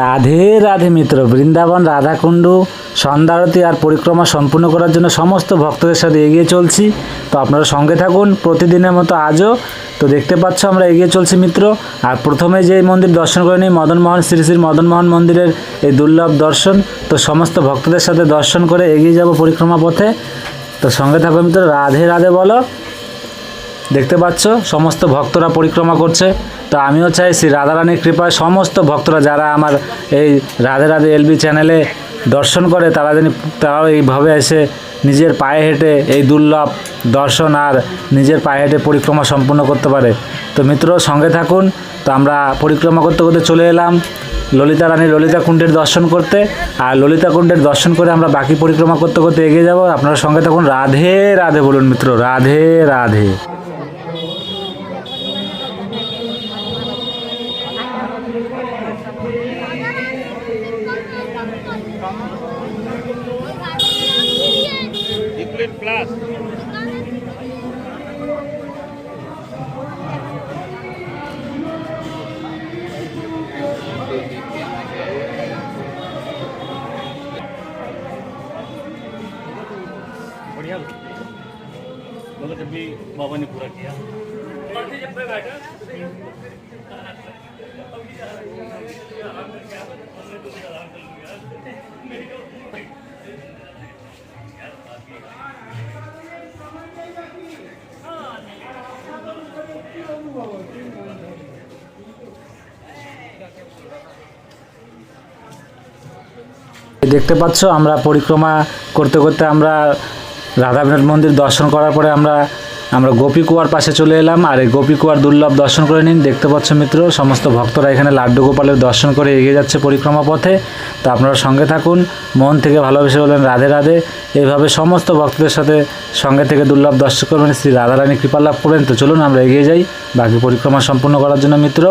রাধে রাধে মিত্র, বৃন্দাবন রাধাকুণ্ড সন্ধ্যারতি আর পরিক্রমা সম্পূর্ণ করার জন্য সমস্ত ভক্তদের সাথে এগিয়ে চলছি। তো আপনারা সঙ্গে থাকুন প্রতিদিনের মতো আজও। তো দেখতে পাচ্ছ আমরা এগিয়ে চলছি মিত্র। আর প্রথমে যে মন্দির দর্শন করে নিই, মদনমোহন শ্রী শ্রী মদনমোহন মন্দিরের এই দুর্লভ দর্শন। তো সমস্ত ভক্তদের সাথে দর্শন করে এগিয়ে যাব পরিক্রমা পথে। তো সঙ্গে থাকো মিত্র, রাধে রাধে বলো। দেখতে পাচ্ছ সমস্ত ভক্তরা পরিক্রমা করছে। তো আমিও চাই শ্রী রাধারানীর কৃপায় সমস্ত ভক্তরা যারা আমার এই রাধে রাধে এলবি চ্যানেলে দর্শন করে তারাও এইভাবে এসে নিজের পায়ে হেঁটে এই দুর্লভ দর্শন আর নিজের পায়ে হেঁটে পরিক্রমা সম্পূর্ণ করতে পারে। তো মিত্র সঙ্গে থাকুন। তো আমরা পরিক্রমা করতে করতে চলে এলাম ললিতা রানী ললিতা কুণ্ডের দর্শন করতে। আর ললিতা কুণ্ডের দর্শন করে আমরা বাকি পরিক্রমা করতে করতে এগিয়ে যাব। আপনারা সঙ্গে থাকুন। রাধে রাধে বলুন মিত্র, রাধে রাধে। प्लस बढ़िया बोलो जब भी बाबा ने पूरा किया जब मैं बैठा দেখতে পাচ্ছ আমরা পরিক্রমা করতে করতে আমরা রাধাবিনোদ মন্দির দর্শন করার পরে আমরা গোপী কুয়ার পাশে চলে এলাম। আর এই গোপী কুয়ার দুর্লভ দর্শন করে নিন। দেখতে পাচ্ছ মিত্র সমস্ত ভক্তরা এখানে লাড্ডু গোপালের দর্শন করে এগিয়ে যাচ্ছে পরিক্রমা পথে। তো আপনারা সঙ্গে থাকুন, মন থেকে ভালোবেসে বলেন রাধে রাধে। এইভাবে সমস্ত ভক্তদের সাথে সঙ্গে থেকে দুর্লভ দর্শন করবেন, শ্রী রাধারানী কৃপা লাভ করবেন। তো চলুন আমরা এগিয়ে যাই বাকি পরিক্রমা সম্পূর্ণ করার জন্য মিত্র।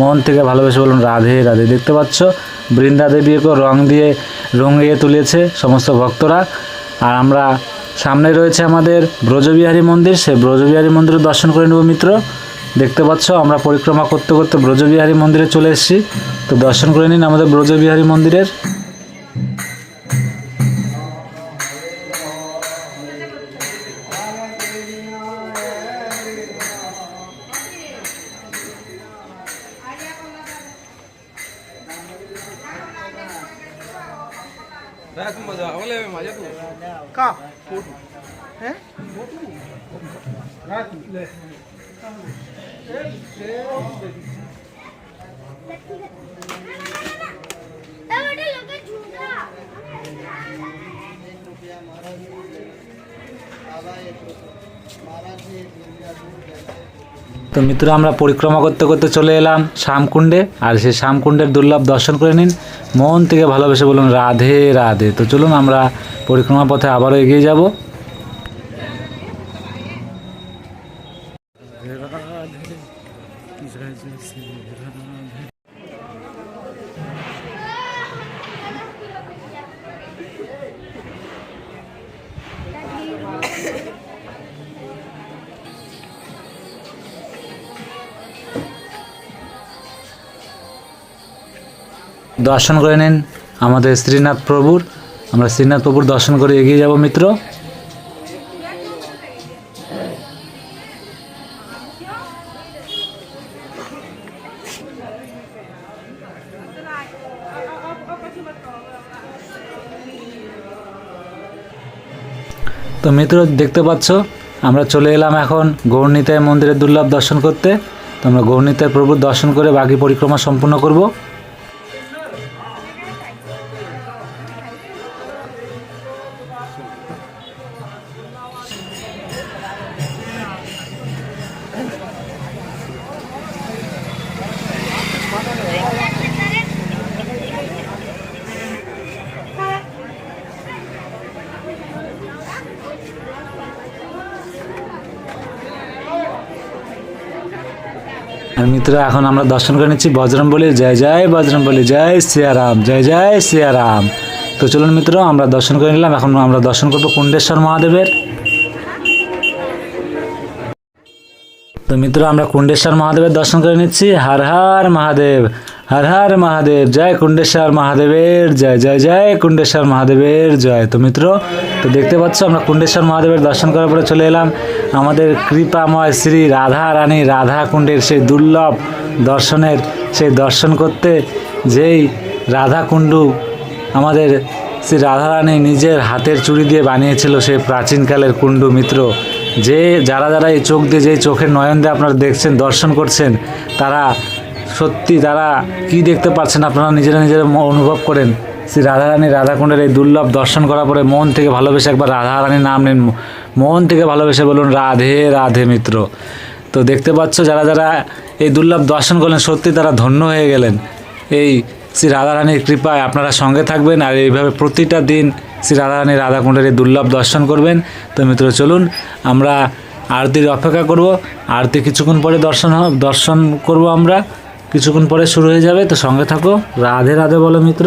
মন থেকে ভালোবেসে বলুন রাধে রাধে। দেখতে পাচ্ছ বৃন্দা দেবীকে রঙিয়ে তুলেছে সমস্ত ভক্তরা। আর আমরা সামনে রয়েছে আমাদের ব্রজবিহারী মন্দির, সেই ব্রজবিহারী মন্দিরে দর্শন করে নেব মিত্র। দেখতে পাচ্ছ আমরা পরিক্রমা করতে করতে ব্রজবিহারী মন্দিরে চলে এসেছি। তো দর্শন করে নিন আমাদের ব্রজবিহারী মন্দিরের। मजा तू का फोटो है তো মিত্র আমরা পরিক্রমা করতে করতে চলে এলাম শ্যামকুণ্ডে। আর সেই শ্যামকুণ্ডের দুর্লভ দর্শন করে নিন, মন থেকে ভালোবেসে বলুন রাধে রাধে। তো চলুন আমরা পরিক্রমা পথে আবারও এগিয়ে যাব। দর্শন করে নিন আমাদের শ্রীনাথ প্রভুর। আমরা শ্রীনাথ প্রভুর দর্শন করে এগিয়ে যাব মিত্র। তো মিত্র দেখতে পাচ্ছ আমরা চলে এলাম এখন গৌরনিতাই মন্দিরের দুর্লভ দর্শন করতে। তো আমরা গৌরনিতাই প্রভুর দর্শন করে বাকি পরিক্রমা সম্পূর্ণ করব। আর মিত্র এখন আমরা দর্শন করে নিচ্ছি বজরংবলী। জয় জয় বজরংবলী, জয় সিয়ারাম, জয় জয় সিয়ারাম। তো চলুন মিত্র, আমরা দর্শন করে নিলাম। এখন আমরা দর্শন করবো কুণ্ডেশ্বর মহাদেবের। তো মিত্র, আমরা কুণ্ডেশ্বর মহাদেবের দর্শন করে নিচ্ছি। হর হর মহাদেব, হর হর মহাদেব, জয় কুণ্ডেশ্বর মহাদেবের জয়, জয় জয় কুণ্ডেশ্বর মহাদেবের জয়। তো মিত্র, তো দেখতে পাচ্ছ আমরা কুণ্ডেশ্বর মহাদেবের দর্শন করার পরে চলে এলাম আমাদের কৃপাময় শ্রী রাধা রানী রাধা কুণ্ডের সেই দুর্লভ দর্শনের, সেই দর্শন করতে, যেই রাধা কুণ্ডু আমাদের শ্রী রাধারানী নিজের হাতের চুড়ি দিয়ে বানিয়েছিল, সেই প্রাচীনকালের কুণ্ডু। মিত্র, যে যারা যারা এই চোখ দিয়ে, যেই চোখের নয়ন দিয়ে আপনারা দেখছেন, দর্শন করছেন, তারা সত্যি তারা কি দেখতে পাচ্ছেন আপনারা নিজেরা নিজেরা অনুভব করেন। শ্রী রাধারানী রাধাকুণ্ডের এই দুর্লভ দর্শন করার পরে মন থেকে ভালোবেসে একবার রাধারানীর নাম নিন, মন থেকে ভালোবেসে বলুন রাধে রাধে। মিত্র, তো দেখতে পাচ্ছ যারা যারা এই দুর্লভ দর্শন করলেন, সত্যি তারা ধন্য হয়ে গেলেন। এই শ্রী রাধারানীর কৃপায় আপনারা সঙ্গে থাকবেন আর এইভাবে প্রতিটা দিন শ্রী রাধারানী রাধাকুণ্ডের এই দুর্লভ দর্শন করবেন। তো মিত্র, চলুন আমরা আরতির অপেক্ষা করব। আরতি কিছুক্ষণ পরে দর্শন করব, আমরা কিছুক্ষণ পরে শুরু হয়ে যাবে। তো সঙ্গে থাকো, রাধে রাধে বলো মিত্র।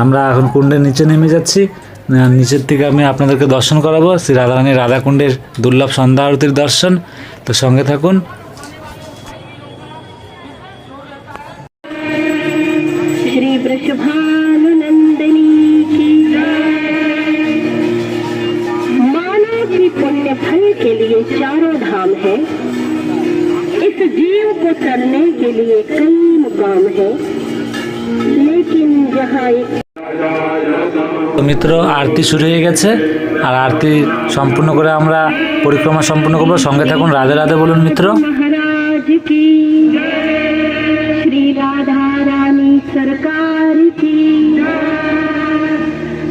আমরা এখন কুণ্ডের নিচে নেমে যাচ্ছি। নিচের থেকে আমি আপনাদেরকে দর্শন করাবো শ্রী রাধারানী রাধাকুণ্ডের দুর্লভ সন্ধ্যা আরতির দর্শন। তো সঙ্গে থাকুন। श्री वृषभानुनंदिनी की मानव की पुण्य फल के लिए चारों धाम है। इस जीव को करने के लिए कई मुकाम है, लेकिन जहाँ एक তো মিত্র, আরতি শুরু হয়ে গেছে আর আরতি সম্পূর্ণ করে আমরা পরিক্রমা সম্পূর্ণ করবো। সঙ্গে থাকুন, রাধে রাধে বলুন মিত্র। महाराज की, श्री राधा रानी सरकार की,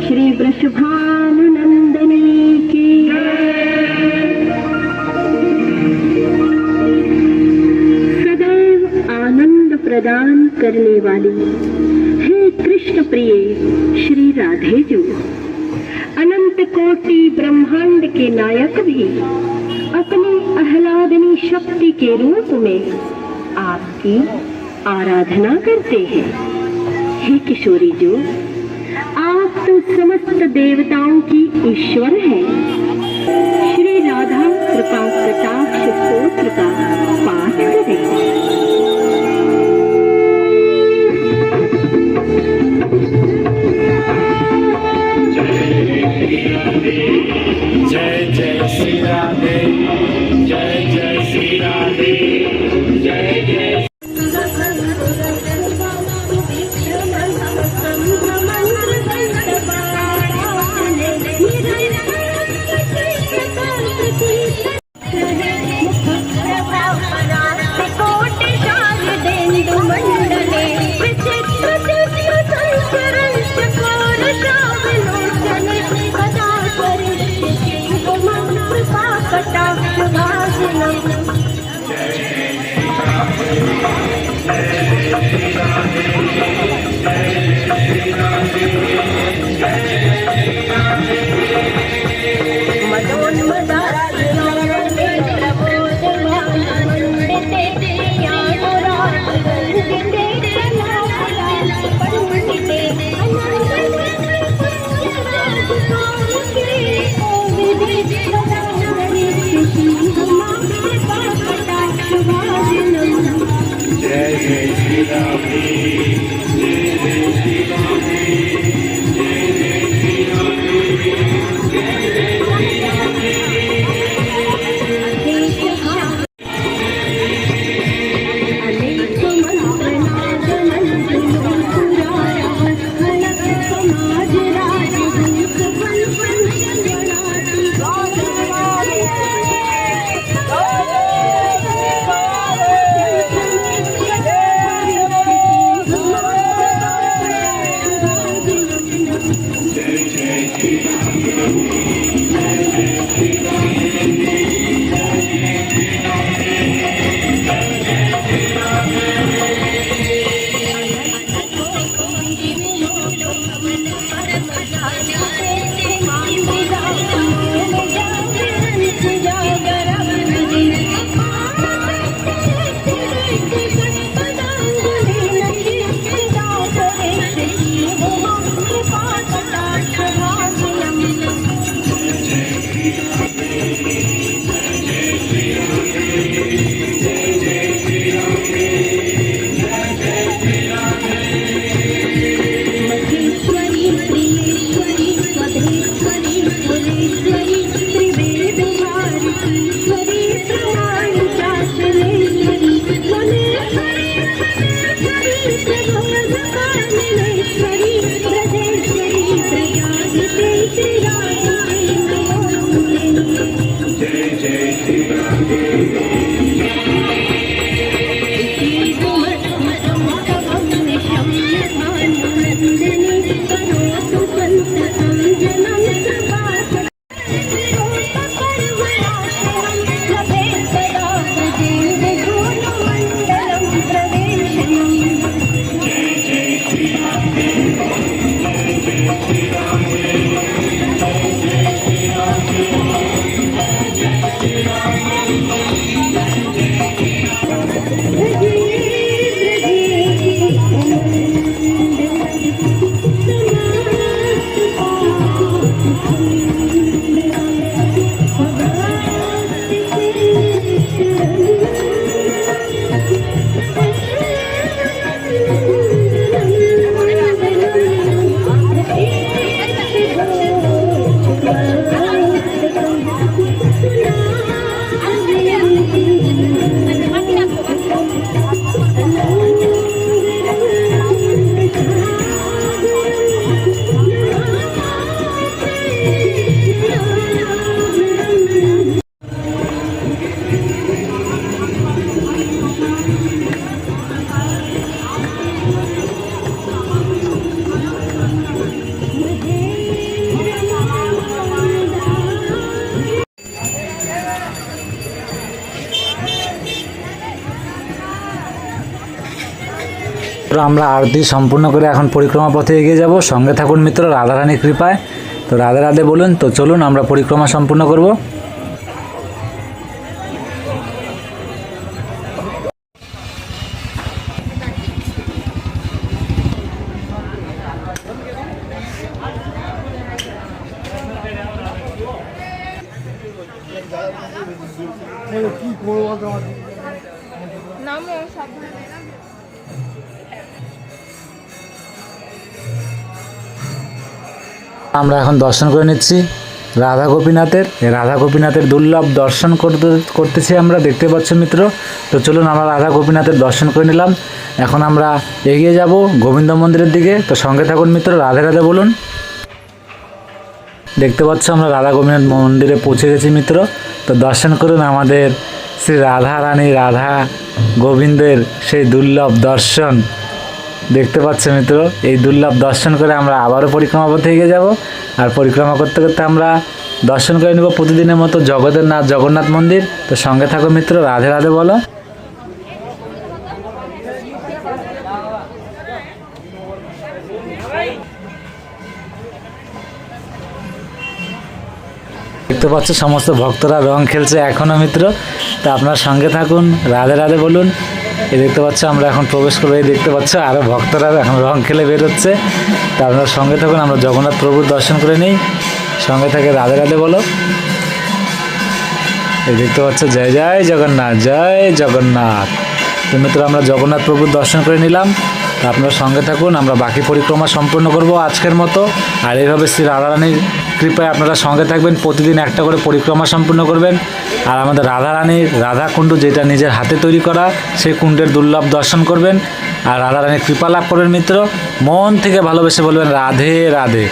श्री वृषभानुनंदिनी की। सदैव आनंद प्रदान करने वाली हे कृष्ण प्रिय श्री राधे जो, अनंत कोटि ब्रह्मांड के नायक भी अपनी आह्लादनी शक्ति के रूप में आपकी आराधना करते हैं। हे किशोरी जो, आप तो समस्त देवताओं की ईश्वर हैं। श्री राधा कृपा कटाक्ष स्तोत्र का पाठ करें। जय जय श्री राधे, जय जय श्री राधे, जय जय। कमलेश्वरी स्वधेश्वरी फुलेश्वरी त्रिवेद भारतीश्वरी प्रमाण चाचलेश्वरी मुनेश्वरी फलेश्वरी प्रबोध कामिलेश्वरी ब्रजेश्वरी प्रजापते श्रीराधिके नमोस्तुते। তো আমরা আরতি সম্পূর্ণ করে এখন পরিক্রমা পথে এগিয়ে যাব। সঙ্গে থাকুন মিত্র, রাধারানীর কৃপায়। তো রাধে রাধে বলুন। তো চলুন আমরা পরিক্রমা সম্পূর্ণ করব। আমরা এখন দর্শন করে নিচ্ছি রাধা গোপীনাথের। এই রাধা গোপীনাথের দুর্লভ দর্শন করতেছি আমরা, দেখতে পাচ্ছ মিত্র। তো চলুন আমরা রাধা গোপীনাথের দর্শন করে নিলাম। এখন আমরা এগিয়ে যাব গোবিন্দ মন্দিরের দিকে। তো সঙ্গে থাকুন মিত্র, রাধে রাধে বলুন। দেখতে পাচ্ছ আমরা রাধা গোপীনাথ মন্দিরে পৌঁছে গেছি মিত্র। তো দর্শন করুন আমাদের শ্রী রাধা রানী রাধা গোবিন্দের সেই দুর্লভ দর্শন। দেখতে পাচ্ছ মিত্র, এই দুর্লভ দর্শন করে আমরা আবারও পরিক্রমা পথে এগিয়ে যাব। আর পরিক্রমা করতে করতে আমরা দর্শন করে নেব প্রতিদিনের মতো জগতের নাথ জগন্নাথ মন্দির। তো সঙ্গে থাকো মিত্র, রাধে রাধে বলো। দেখতে পাচ্ছ সমস্ত ভক্তরা রং খেলছে এখনও মিত্র। তো আপনার সঙ্গে থাকুন, রাধে রাধে বলুন। এই দেখতে পাচ্ছ আমরা এখন প্রবেশ করবো। এই দেখতে পাচ্ছ আরও ভক্তরা এখন রং খেলে বেরোচ্ছে। তা আপনার সঙ্গে থাকুন, আমরা জগন্নাথ প্রভুর দর্শন করে নিই। সঙ্গে থাকে রাধে রাধে বলো। এই দেখতে পাচ্ছ জয় জয় জগন্নাথ, জয় জগন্নাথ। তো মিত্র আমরা জগন্নাথ প্রভুর দর্শন করে নিলাম। তা আপনার সঙ্গে থাকুন, আমরা বাকি পরিক্রমা সম্পূর্ণ করব আজকের মতো। আর এইভাবে শ্রী রাধারানীর কৃপায় আপনারা সঙ্গে থাকবেন, প্রতিদিন একটা করে পরিক্রমা সম্পূর্ণ করবেন। আর আমাদের রাধারানীর রাধা কুণ্ড, যেটা নিজের হাতে তৈরি করা, সেই কুণ্ডের দুর্লভ দর্শন করবেন। আর রাধারানীর কৃপা লাভ করবেন মিত্র। মন থেকে ভালোবেসে বলবেন রাধে রাধে।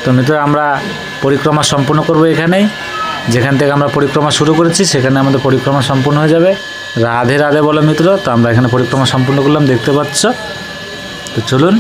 তো মিত্র আমরা পরিক্রমা সম্পূর্ণ করব এখানেই। যেখান থেকে আমরা পরিক্রমা শুরু করেছি সেখানে আমাদের পরিক্রমা সম্পূর্ণ হয়ে যাবে। রাধে রাধে বলো মিত্র। তো আমরা এখানে পরিক্রমা সম্পূর্ণ করলাম, দেখতে পাচ্ছ। তো চলুন